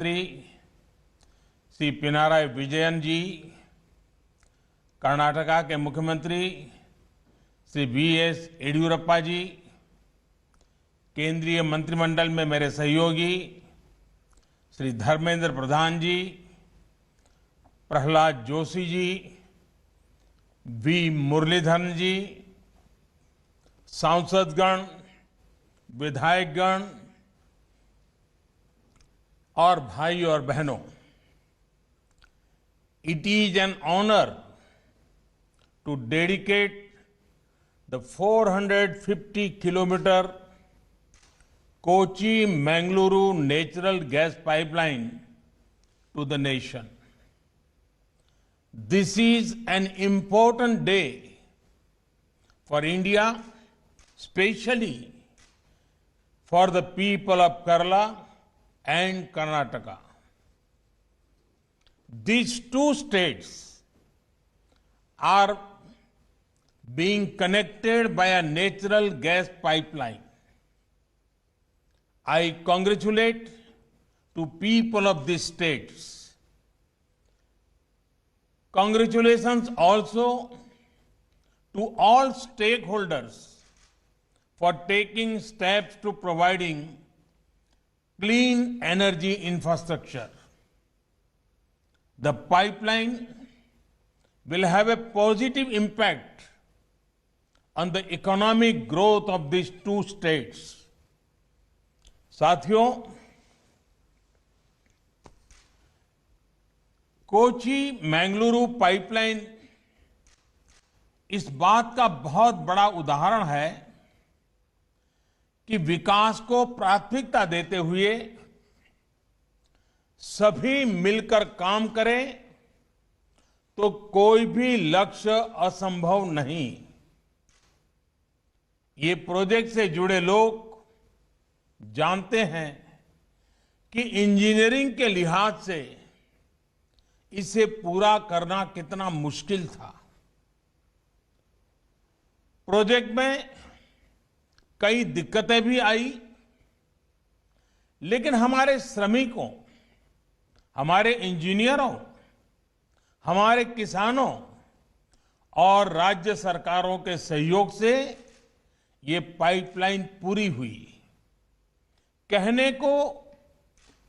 श्री पिनाराई विजयन जी, कर्नाटका के मुख्यमंत्री श्री वीएस येदियुरप्पा जी, केंद्रीय मंत्रिमंडल में मेरे सहयोगी श्री धर्मेंद्र प्रधान जी, प्रहलाद जोशी जी, वी मुरलीधरन जी, सांसदगण, विधायकगण और भाई और बहनों, it is an honor to dedicate the 450-kilometer Kochi-Mangaluru natural gas pipeline to the nation. This is an important day for India, especially for the people of Kerala and Karnataka. These two states are being connected by a natural gas pipeline. I congratulate to people of these states. Congratulations also to all stakeholders for taking steps to providing clean energy infrastructure. The pipeline will have a positive impact on the economic growth of these two states. साथियों, Kochi Mangaluru pipeline इस बात का बहुत बड़ा उदाहरण है कि विकास को प्राथमिकता देते हुए सभी मिलकर काम करें तो कोई भी लक्ष्य असंभव नहीं। ये प्रोजेक्ट से जुड़े लोग जानते हैं कि इंजीनियरिंग के लिहाज से इसे पूरा करना कितना मुश्किल था। प्रोजेक्ट में कई दिक्कतें भी आई, लेकिन हमारे श्रमिकों, हमारे इंजीनियरों, हमारे किसानों और राज्य सरकारों के सहयोग से ये पाइपलाइन पूरी हुई। कहने को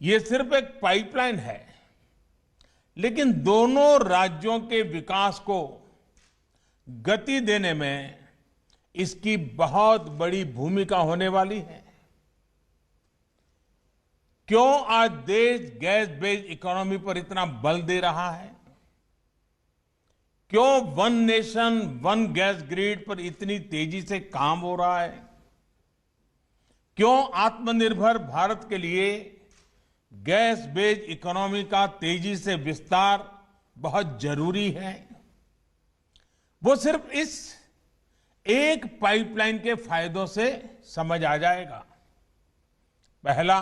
ये सिर्फ एक पाइपलाइन है, लेकिन दोनों राज्यों के विकास को गति देने में इसकी बहुत बड़ी भूमिका होने वाली है। क्यों आज देश गैस बेस्ड इकोनॉमी पर इतना बल दे रहा है? क्यों one nation one gas grid पर इतनी तेजी से काम हो रहा है? क्यों आत्मनिर्भर भारत के लिए गैस बेस्ड इकोनॉमी का तेजी से विस्तार बहुत जरूरी है? वो सिर्फ इस एक पाइपलाइन के फायदों से समझ आ जाएगा। पहला,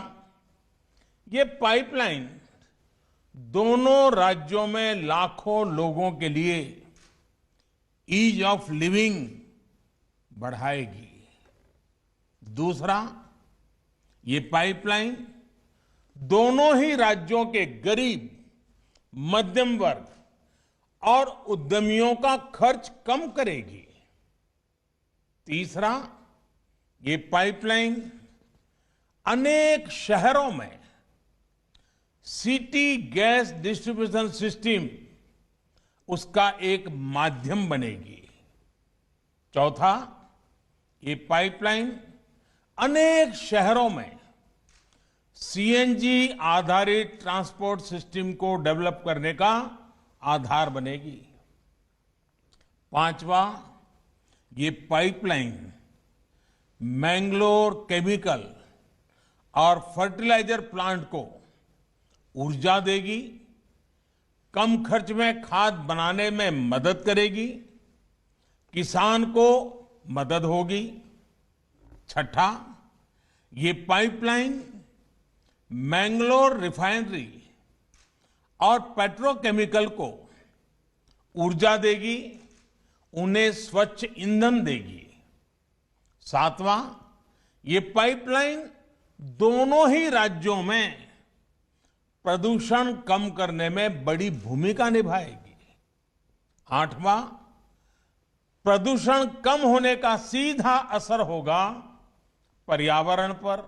ये पाइपलाइन दोनों राज्यों में लाखों लोगों के लिए ईज ऑफ लिविंग बढ़ाएगी। दूसरा, ये पाइपलाइन दोनों ही राज्यों के गरीब, मध्यम वर्ग और उद्यमियों का खर्च कम करेगी। तीसरा, ये पाइपलाइन अनेक शहरों में सिटी गैस डिस्ट्रीब्यूशन सिस्टम उसका एक माध्यम बनेगी। चौथा, ये पाइपलाइन अनेक शहरों में सीएनजी आधारित ट्रांसपोर्ट सिस्टम को डेवलप करने का आधार बनेगी। पांचवा, ये पाइपलाइन मैंगलोर केमिकल और फर्टिलाइजर प्लांट को ऊर्जा देगी, कम खर्च में खाद बनाने में मदद करेगी, किसान को मदद होगी। छठा, ये पाइपलाइन मैंगलोर रिफाइनरी और पेट्रोकेमिकल को ऊर्जा देगी, उन्हें स्वच्छ ईंधन देगी। सातवां, ये पाइपलाइन दोनों ही राज्यों में प्रदूषण कम करने में बड़ी भूमिका निभाएगी। 8वां, प्रदूषण कम होने का सीधा असर होगा पर्यावरण पर।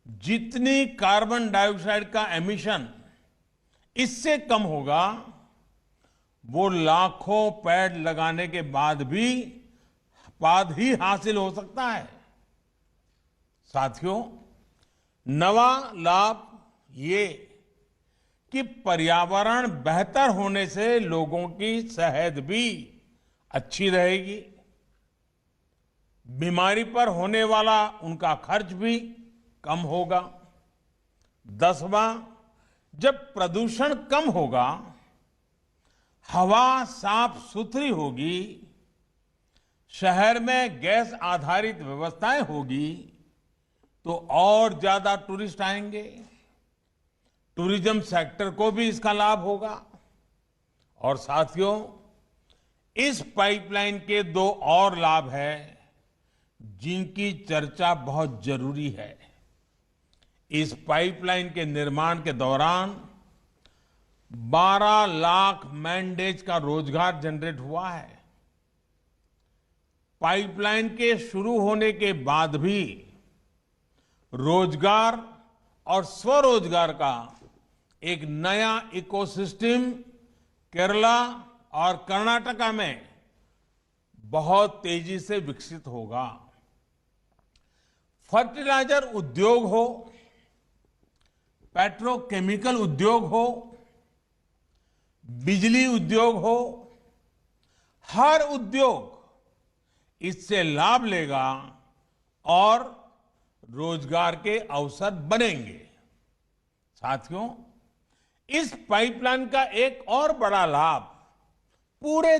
जितनी कार्बन डाइऑक्साइड का एमिशन इससे कम होगा, वो लाखों पेड़ लगाने के बाद ही हासिल हो सकता है। साथियों, नवा लाभ ये कि पर्यावरण बेहतर होने से लोगों की सेहत भी अच्छी रहेगी, बीमारी पर होने वाला उनका खर्च भी कम होगा। 10वां, जब प्रदूषण कम होगा, हवा साफ सुथरी होगी, शहर में गैस आधारित व्यवस्थाएं होगी, तो और ज्यादा टूरिस्ट आएंगे। टूरिज्म सेक्टर को भी इसका लाभ होगा। और साथियों, इस पाइपलाइन के 2 और लाभ हैं जिनकी चर्चा बहुत जरूरी है। इस पाइपलाइन के निर्माण के दौरान 12 लाख मैन डेज का रोजगार जनरेट हुआ है। पाइपलाइन के शुरू होने के बाद भी रोजगार और स्वरोजगार का एक नया इकोसिस्टम केरला और कर्नाटका में बहुत तेजी से विकसित होगा। फर्टिलाइजर उद्योग हो, पेट्रोकेमिकल उद्योग हो, बिजली उद्योग हो, हर उद्योग इससे लाभ लेगा और रोजगार के अवसर बनेंगे। साथियों, इस पाइपलाइन का एक और बड़ा लाभ पूरे